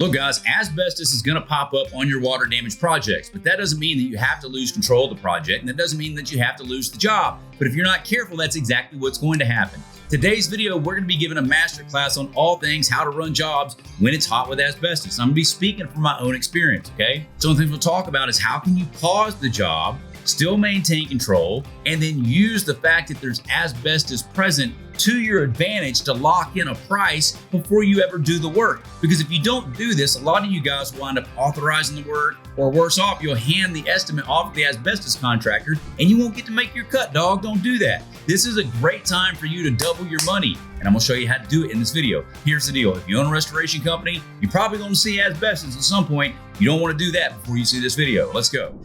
Look, guys, asbestos is going to pop up on your water damage projects, but that doesn't mean that you have to lose control of the project, and that doesn't mean that you have to lose the job. But if you're not careful, that's exactly what's going to happen. Today's video, we're going to be giving a masterclass on all things how to run jobs when it's hot with asbestos. I'm going to be speaking from my own experience, okay? So one of the things we'll talk about is how can you pause the job, still maintain control, and then use the fact that there's asbestos present to your advantage to lock in a price before you ever do the work. Because if you don't do this, a lot of you guys will wind up authorizing the work, or worse off, you'll hand the estimate off to the asbestos contractor and you won't get to make your cut, dog. Don't do that. This is a great time for you to double your money, and I'm gonna show you how to do it in this video. Here's the deal. If you own a restoration company, you're probably gonna see asbestos at some point. You don't wanna do that before you see this video. Let's go.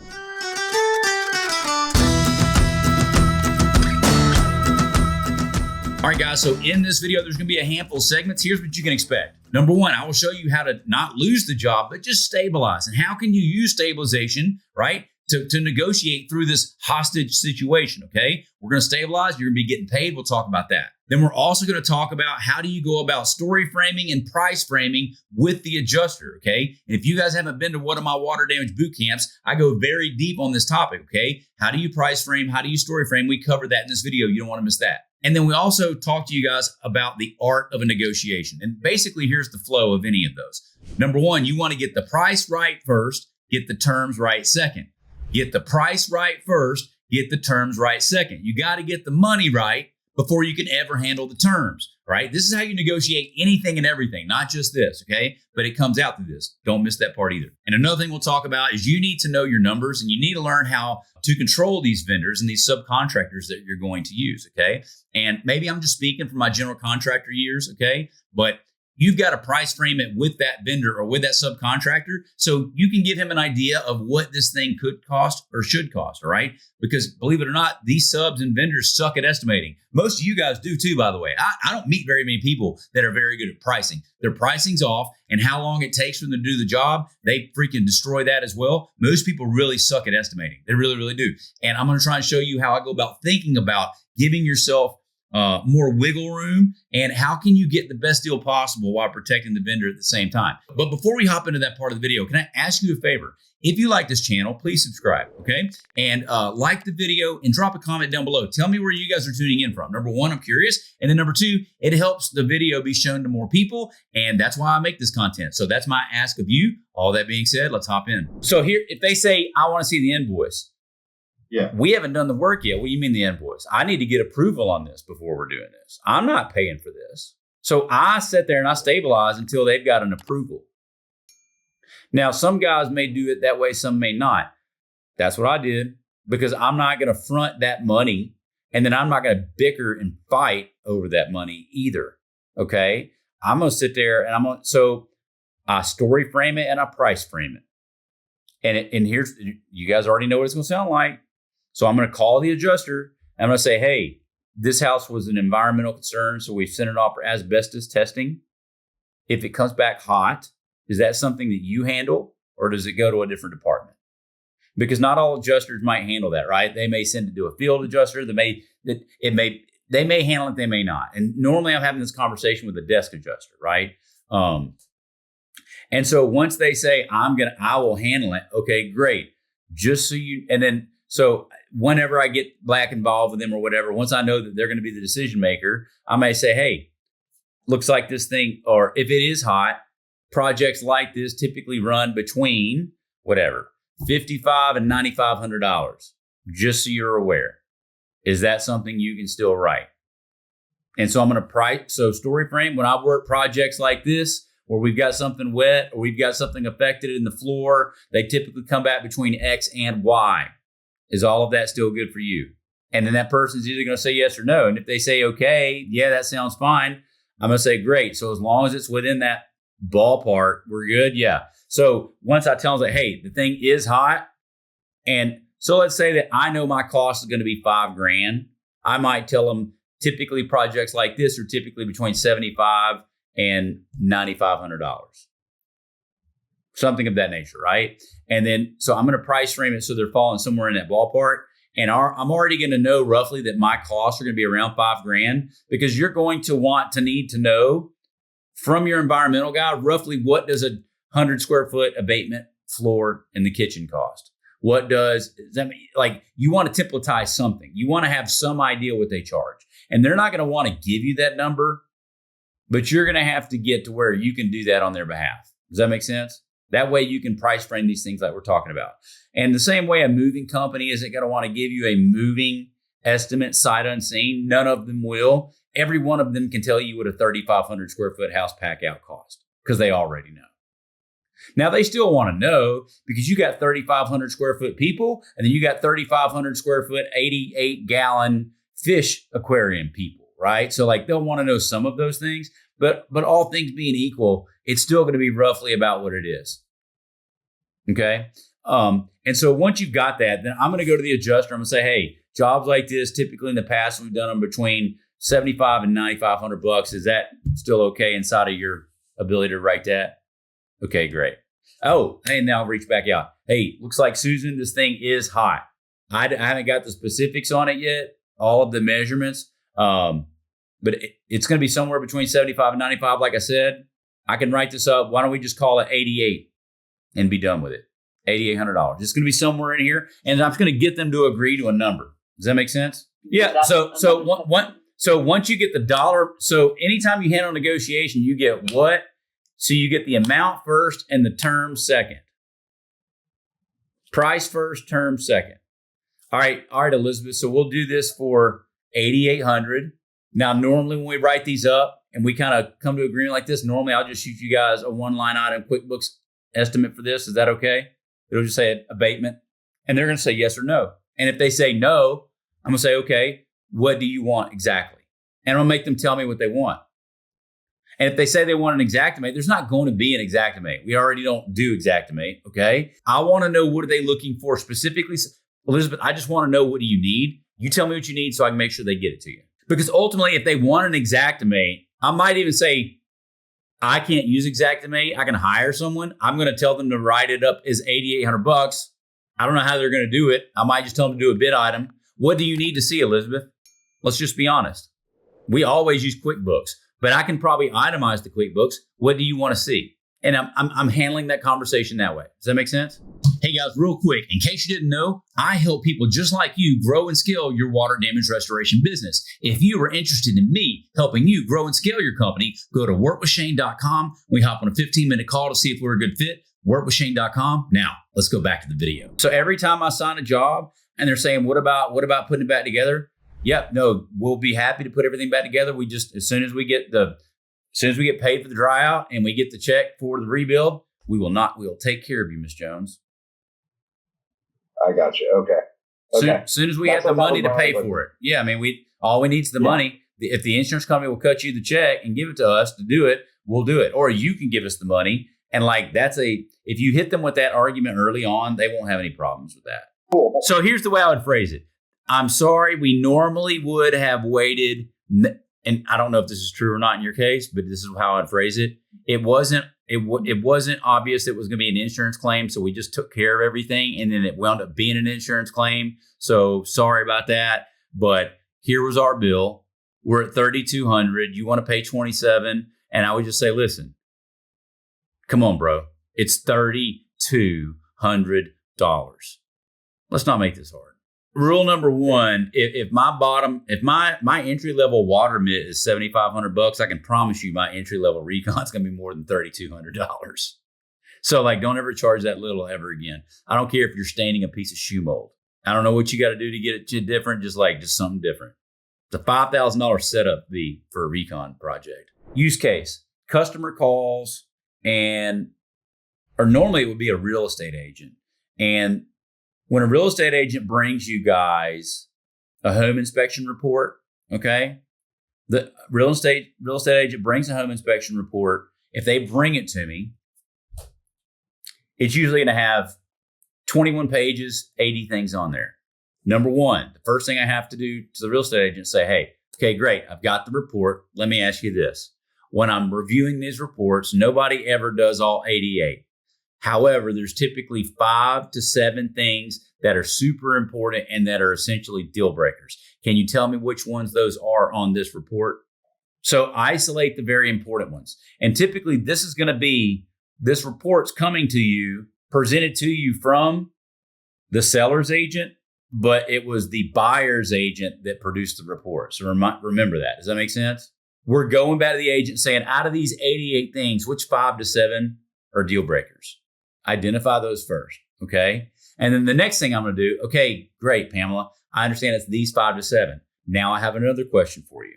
All right, guys, so in this video, there's gonna be a handful of segments. Here's what you can expect. Number one, I will show you how to not lose the job, but just stabilize. And how can you use stabilization, right, to negotiate through this hostage situation, okay? We're gonna stabilize, you're gonna be getting paid. We'll talk about that. Then we're also gonna talk about how do you go about story framing and price framing with the adjuster, okay? And if you guys haven't been to one of my water damage boot camps, I go very deep on this topic, okay? How do you price frame? How do you story frame? We covered that in this video. You don't wanna miss that. And then we also talk to you guys about the art of a negotiation. And basically, here's the flow of any of those. Number one, you want to get the price right first, get the terms right second. Get the price right first, get the terms right second. You got to get the money right before you can ever handle the terms, right? This is how you negotiate anything and everything, not just this, okay? But it comes out through this. Don't miss that part either. And another thing we'll talk about is you need to know your numbers, and you need to learn how to control these vendors and these subcontractors that you're going to use, okay? And maybe I'm just speaking from my general contractor years, okay? But you've got to price frame it with that vendor or with that subcontractor so you can give him an idea of what this thing could cost or should cost, all right? Because believe it or not, these subs and vendors suck at estimating. Most of you guys do too, by the way. I don't meet very many people that are very good at pricing. Their pricing's off, and how long it takes for them to do the job, they freaking destroy that as well. Most people really suck at estimating. They really, really do. And I'm going to try and show you how I go about thinking about giving yourself more wiggle room, and how can you get the best deal possible while protecting the vendor at the same time. But before we hop into that part of the video, can I ask you a favor? If you like this channel, please subscribe, okay? And like the video and drop a comment down below. Tell me where you guys are tuning in from. Number one, I'm curious. And then number two, it helps the video be shown to more people. And that's why I make this content. So that's my ask of you. All that being said, let's hop in. So here, if they say, I want to see the invoice, yeah, we haven't done the work yet. What do you mean the invoice? I need to get approval on this before we're doing this. I'm not paying for this. So I sit there and I stabilize until they've got an approval. Now, some guys may do it that way, some may not. That's what I did, because I'm not going to front that money, and then I'm not going to bicker and fight over that money either. Okay? I'm going to sit there and so I story frame it and I price frame it. And here's, you guys already know what it's going to sound like. So I'm going to call the adjuster. And I'm going to say, hey, this house was an environmental concern, so we've sent it off for asbestos testing. If it comes back hot, is that something that you handle, or does it go to a different department? Because not all adjusters might handle that, right? They may send it to a field adjuster. They may handle it, they may not. And normally I'm having this conversation with a desk adjuster, right? And so once they say, I will handle it. Okay, great. Just so you, and then, so whenever I get back involved with them or whatever, once I know that they're going to be the decision maker, I may say, hey, looks like this thing, or if it is hot, projects like this typically run between whatever, $5,500 and $9,500, just so you're aware. Is that something you can still write? And so I'm going to price, so story frame, when I work projects like this, where we've got something wet or we've got something affected in the floor, they typically come back between X and Y. Is all of that still good for you? And then that person's either going to say yes or no. And if they say, okay, yeah, that sounds fine, I'm going to say, great. So as long as it's within that ballpark, we're good. Yeah. So once I tell them that, hey, the thing is hot. And so let's say that I know my cost is going to be $5,000. I might tell them typically projects like this are typically between $7,500 and $9,500. Something of that nature, right? And then, so I'm going to price frame it so they're falling somewhere in that ballpark. And I'm already going to know roughly that my costs are going to be around $5,000, because you're going to need to know from your environmental guy roughly what does 100 square foot abatement, floor, and the kitchen cost. What does that mean? Like, you want to templatize something. You want to have some idea what they charge. And they're not going to want to give you that number, but you're going to have to get to where you can do that on their behalf. Does that make sense? That way you can price frame these things like we're talking about. And the same way a moving company isn't going to want to give you a moving estimate sight unseen. None of them will. Every one of them can tell you what a 3,500 square foot house pack out cost because they already know. Now, they still want to know because you got 3,500 square foot people, and then you got 3,500 square foot, 88 gallon fish aquarium people, right? So like they'll want to know some of those things, but all things being equal, it's still going to be roughly about what it is. Okay. And so once you've got that, then I'm going to go to the adjuster. I'm going to say, hey, jobs like this, typically in the past, we've done them between 75 and 9,500 bucks. Is that still okay inside of your ability to write that? Okay, great. Oh, hey, now I'll reach back out. Hey, looks like, Susan, this thing is hot. I haven't got the specifics on it yet, all of the measurements, but it's going to be somewhere between 75 and 95. Like I said, I can write this up. Why don't we just call it 88 and be done with it? $8,800. It's going to be somewhere in here, and I'm just going to get them to agree to a number. Does that make sense? Yeah. So once you get the dollar, so anytime you handle negotiation, you get what? So you get the amount first and the term second. Price first, term second. All right, Elizabeth. So we'll do this for $8,800. Now, normally when we write these up and we kind of come to agreement like this, normally I'll just shoot you guys a one line item QuickBooks estimate for this. Is that okay? It'll just say abatement, and they're going to say yes or no. And if they say no, I'm going to say, okay, what do you want exactly? And I'm going to make them tell me what they want. And if they say they want an Xactimate, there's not going to be an Xactimate. We already don't do Xactimate, okay? I want to know, what are they looking for specifically? Elizabeth, I just want to know, what do you need? You tell me what you need so I can make sure they get it to you. Because ultimately, if they want an Xactimate, I might even say, I can't use Xactimate. I can hire someone. I'm going to tell them to write it up as $8,800. I don't know how they're going to do it. I might just tell them to do a bid item. What do you need to see, Elizabeth? Let's just be honest. We always use QuickBooks, but I can probably itemize the QuickBooks. What do you want to see? And I'm handling that conversation that way. Does that make sense? Hey guys, real quick, in case you didn't know, I help people just like you grow and scale your water damage restoration business. If you are interested in me helping you grow and scale your company, go to workwithshane.com. We hop on a 15-minute call to see if we're a good fit. Workwithshane.com. Now, let's go back to the video. So every time I sign a job and they're saying, what about putting it back together? Yep, no, we'll be happy to put everything back together. We just, as soon as we get paid for the dry out and we get the check for the rebuild, we'll take care of you, Miss Jones. I got you. Okay. Soon as we have the money to pay for it. Yeah, I mean, all we need is the money. If the insurance company will cut you the check and give it to us to do it, we'll do it. Or you can give us the money. And like, if you hit them with that argument early on, they won't have any problems with that. Cool. So here's the way I would phrase it. I'm sorry, we normally would have waited, and I don't know if this is true or not in your case, but this is how I'd phrase it. It wasn't obvious it was going to be an insurance claim, so we just took care of everything, and then it wound up being an insurance claim. So sorry about that, but here was our bill. We're at $3,200. You want to pay $2,700, and I would just say, listen, come on, bro. It's $3,200. Let's not make this hard. Rule number one, if my entry level water mitt is $7,500, I can promise you my entry level recon is going to be more than $3,200. So like, don't ever charge that little ever again. I don't care if you're staining a piece of shoe mold. I don't know what you got to do to get it to different, just something different. It's a $5,000 setup fee for a recon project. Use case, customer calls or normally it would be a real estate agent. And when a real estate agent brings you guys a home inspection report, okay? The real estate agent brings a home inspection report. If they bring it to me, it's usually going to have 21 pages, 80 things on there. Number one, the first thing I have to do to the real estate agent is say, hey, okay, great. I've got the report. Let me ask you this. When I'm reviewing these reports, nobody ever does all 88. However, there's typically 5 to 7 things that are super important and that are essentially deal breakers. Can you tell me which ones those are on this report? So isolate the very important ones. And typically this is going to be this report's coming to you, presented to you from the seller's agent, but it was the buyer's agent that produced the report. So remember that. Does that make sense? We're going back to the agent saying, out of these 88 things, which 5 to 7 are deal breakers? Identify those first, okay? And then the next thing I'm going to do, okay, great, Pamela. I understand it's these 5 to 7. Now I have another question for you.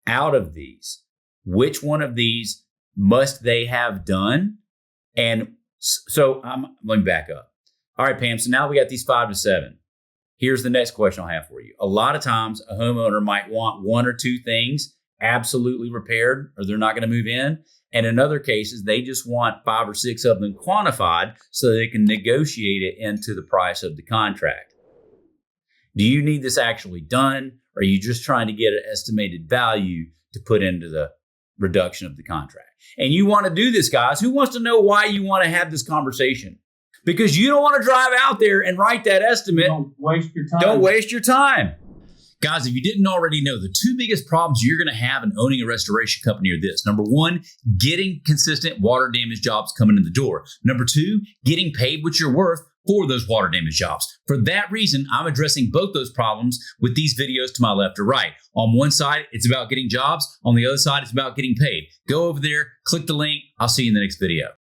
Out of these, which one of these must they have done? And so let me back up. All right, Pam, so now we got these 5 to 7. Here's the next question I'll have for you. A lot of times a homeowner might want 1 or 2 things absolutely repaired or they're not going to move in. And in other cases, they just want 5 or 6 of them quantified so they can negotiate it into the price of the contract. Do you need this actually done? Or are you just trying to get an estimated value to put into the reduction of the contract? And you want to do this, guys. Who wants to know why you want to have this conversation? Because you don't want to drive out there and write that estimate. Don't waste your time. Don't waste your time. Guys, if you didn't already know, the 2 biggest problems you're going to have in owning a restoration company are this. Number 1, getting consistent water damage jobs coming in the door. Number 2, getting paid what you're worth for those water damage jobs. For that reason, I'm addressing both those problems with these videos to my left or right. On one side, it's about getting jobs. On the other side, it's about getting paid. Go over there, click the link. I'll see you in the next video.